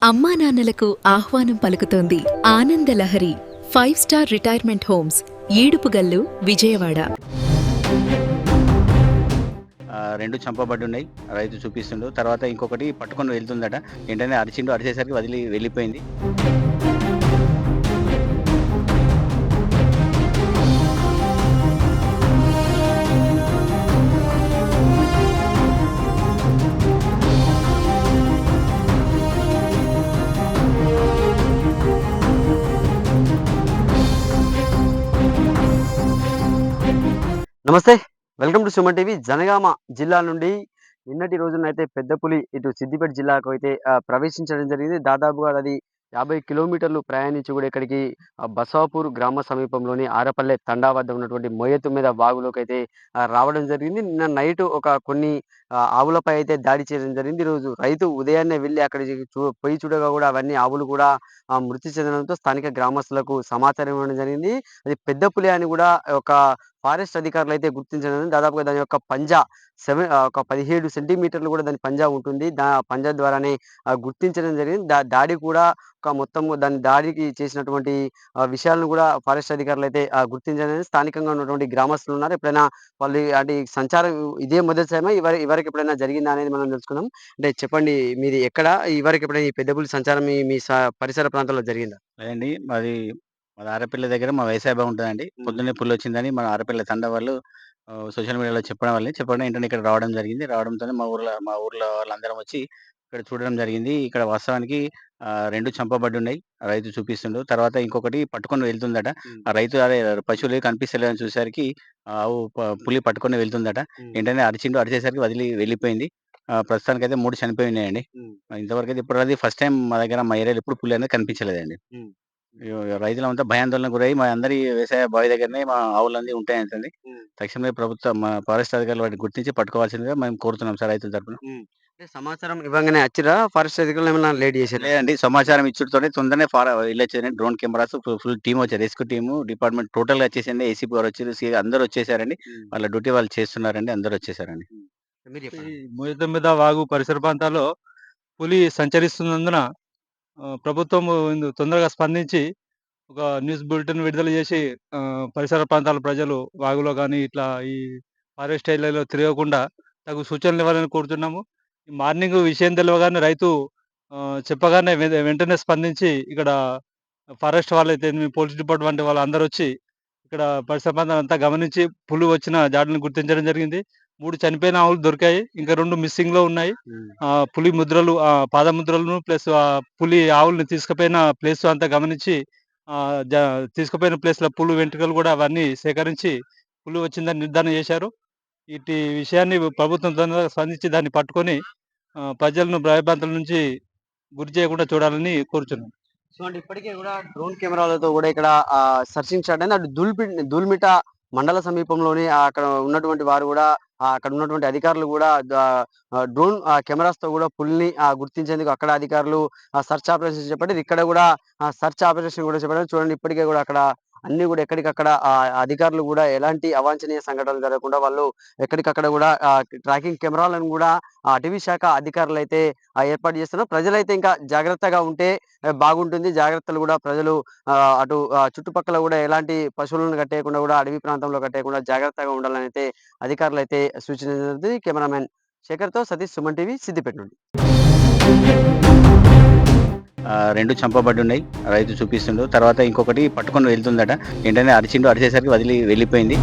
అమ్మానాన్నలకు ఆహ్వానం పలుకుతోంది Ananda Lahari 5 star retirement homes Edupugallu Vijayawada. రెండు చంపబడ్డున్నాయి. రైతు చూపిస్తుండు. తర్వాత ఇంకొకటి పట్టుకొని వెళ్తుందట. ఏంటనే అరిచిండు. అరిచేసరికి వదిలి వెళ్ళిపోయింది. నమస్తే, welcome to Suman TV. Jangaon జిల్లా నుండి నిన్నటి రోజునైతే పెద్ద పులి ఇటు సిద్దిపేట జిల్లాకు అయితే ప్రవేశించడం జరిగింది. దాదాపుగా అది 50 కిలోమీటర్లు ప్రయాణించి కూడా ఇక్కడికి బసవాపూర్ గ్రామ సమీపంలోని ఆరపల్లె తండా వద్ద ఉన్నటువంటి మొయ్యతు మీద వాగులోకి అయితే రావడం జరిగింది. నిన్న నైట్ ఒక కొన్ని ఆవులపై అయితే దాడి చేయడం జరిగింది. ఈరోజు రైతు ఉదయాన్నే వెళ్ళి అక్కడికి పోయి చూడగా కూడా అవన్నీ ఆవులు కూడా మృతి చెందడంతో స్థానిక గ్రామస్తులకు సమాచారం ఇవ్వడం జరిగింది. అది పెద్ద పులి అని కూడా ఒక ఫారెస్ట్ అధికారులు అయితే గుర్తించడం. దాదాపుగా దాని యొక్క పంజా ఒక 17 సెంటీమీటర్లు కూడా దాని పంజా ఉంటుంది. పంజా ద్వారానే గుర్తించడం జరిగింది. దాడి కూడా ఒక మొత్తం దాని దాడికి చేసినటువంటి విషయాలను కూడా ఫారెస్ట్ అధికారులు అయితే గుర్తించడం జరిగింది. స్థానికంగా ఉన్నటువంటి గ్రామస్తులు ఉన్నారు. ఎప్పుడైనా వాళ్ళు అంటే సంచారం ఇదే మొదటిసారి ఇవరికి ఎప్పుడైనా జరిగిందా అనేది మనం తెలుసుకుందాం. అంటే చెప్పండి, మీది ఎక్కడ? ఇవరికి ఎప్పుడైనా ఈ పెద్ద పులి సంచారం మీ పరిసర ప్రాంతాల్లో జరిగిందా? అదండి మాది ఆరపల్లి దగ్గర మా వ్యవసాయ బాగా ఉంటుందండి. పొద్దున్నే పుల్లొచ్చిందని మన ఆరపల్లి తండ వాళ్ళు సోషల్ మీడియాలో చెప్పడం ఏంటంటే ఇక్కడ రావడం జరిగింది. రావడంతోనే మా ఊర్లో వాళ్ళందరం వచ్చి ఇక్కడ చూడడం జరిగింది. ఇక్కడ వాస్తవానికి 2 చంపబడ్డున్నాయి. రైతు చూపిస్తుండు. తర్వాత ఇంకొకటి పట్టుకొని వెళ్తుందట. ఆ రైతు అరే పశువులు కనిపిస్తలేదని చూసేసరికి పులి పట్టుకొని వెళ్తుందట. ఏంటనే అరిచిండు. అరిచేసరికి వదిలి వెళ్ళిపోయింది. ప్రస్తుతానికైతే 3 చనిపోయి ఉన్నాయండి. ఇంతవరకైతే ఇప్పటివరకు ఫస్ట్ టైమ్ మా దగ్గర మా ఏరియాలో ఎప్పుడు పులి అనేది కనిపించలేదండి. రైతులంతా భయాందోళనకు గురై మా అందరి వ్యవసాయ బావి దగ్గరనే మా ఆవులన్నీ ఉంటాయంటండి. తక్షణమే ప్రభుత్వం మా ఫారెస్ట్ అధికారులు వాటిని గుర్తించి పట్టుకోవాల్సిందిగా మేము కోరుతున్నాం సార్ రైతుల తరపున. అంటే సమాచారం ఇవ్వంగానే వచ్చిరా ఫారెస్ట్ అధికారులు ఏమైనా లేట్ చేసారా? లేదండి, సమాచారం ఇచ్చుడుతోనే తొందరనే వెళ్ళొచ్చేదండి. డ్రోన్ కెమెరాస్ ఫుల్ టీమ్ వచ్చారు. రెస్క్యూ టీము డిపార్ట్మెంట్ టోటల్‌గా వచ్చేసింది. ఏసీపీ గారు వచ్చారు. అందరూ వచ్చేసారండి. వాళ్ళ డ్యూటీ వాళ్ళు చేస్తున్నారండి. అందరూ వచ్చేసారండి. మీరు ఈ చెప్పండి. మొయితమ్మిద వాగు పరిసర ప్రాంతాల్లో పులి సంచరిస్తున్నందున ప్రభుత్వం తొందరగా స్పందించి ఒక న్యూస్ బులెటిన్ విడుదల చేసి పరిసర ప్రాంతాల ప్రజలు వాగులో గానీ, ఇట్లా ఈ ఫారెస్ట్ ఏరియాలో తిరగకుండా తగు సూచనలు ఇవ్వాలని కోరుతున్నాము. ఈ మార్నింగ్ విషయం తెలవగానే రైతు చెప్పగానే వెంటనే స్పందించి ఇక్కడ ఫారెస్ట్ వాళ్ళైతేనేమి, పోలీస్ డిపార్ట్‌మెంట్ వాళ్ళందరొచ్చి ఇక్కడ పరిసర ప్రాంతాలంతా గమనించి పులి వచ్చిన జాడలను గుర్తించడం జరిగింది. 3 చనిపోయిన ఆవులు దొరికాయి. ఇంకా 2 మిస్సింగ్‌లో ఉన్నాయి. పులి ముద్రలు, పాదముద్రలను ప్లస్ పులి ఆవుల్ని తీసుకుపోయిన ప్లేస్ అంతా గమనించి ఆహ్, జ తీసుకుపోయిన ప్లేస్‌లో పులి వెంట్రుకలు గూడా అవన్నీ సేకరించి పులి వచ్చిందని నిర్ధారణ చేశారు. ఇట్టి విషయాన్ని ప్రభుత్వం తొందరగా స్పందించి దాన్ని పట్టుకొని ప్రజలను భయభ్రాంతుల నుంచి గురి చేయకుండా చూడాలని కోరుచున్నాం. సో, అంటే ఇప్పటికే కూడా డ్రోన్ కెమెరాలతో కూడా ఇక్కడ సెర్చింగ్ స్టార్ట్ అయింది. అటు దూల్మిట మండల సమీపంలోని అక్కడ ఉన్నటువంటి వారు కూడా అక్కడ ఉన్నటువంటి అధికారులు కూడా డ్రోన్ కెమెరాస్‌తో కూడా పులిని గుర్తించేందుకు అక్కడ అధికారులు సెర్చ్ ఆపరేషన్ చేపట్టారు. ఇక్కడ కూడా సెర్చ్ ఆపరేషన్ కూడా చేపట్టారు. చూడండి, ఇప్పటికే కూడా అక్కడ అన్నీ కూడా ఎక్కడికక్కడ అధికారులు కూడా ఎలాంటి అవాంఛనీయ సంఘటనలు జరగకుండా వాళ్ళు ఎక్కడికక్కడ కూడా ట్రాకింగ్ కెమెరాలను కూడా అటవీ శాఖ అధికారులైతే ఏర్పాటు చేస్తున్నారు. ప్రజలైతే ఇంకా జాగ్రత్తగా ఉంటే బాగుంటుంది. జాగ్రత్తలు కూడా ప్రజలు అటు చుట్టుపక్కల కూడా ఎలాంటి పశువులను కట్టేయకుండా కూడా అడవి ప్రాంతంలో కట్టేయకుండా జాగ్రత్తగా ఉండాలని అయితే అధికారులైతే సూచించడం జరుగుతుంది. కెమెరామెన్ శేఖర్‌తో సతీష్, సుమన్ టీవీ, సిద్దిపేట నుండి. 2 చంపబడ్డున్నాయి. రైతు చూపిస్తుండు. తర్వాత ఇంకొకటి పట్టుకొని వెళ్తుందట. ఏంటనే అరిచిండు. అరిచేసరికి వదిలి వెళ్ళిపోయింది.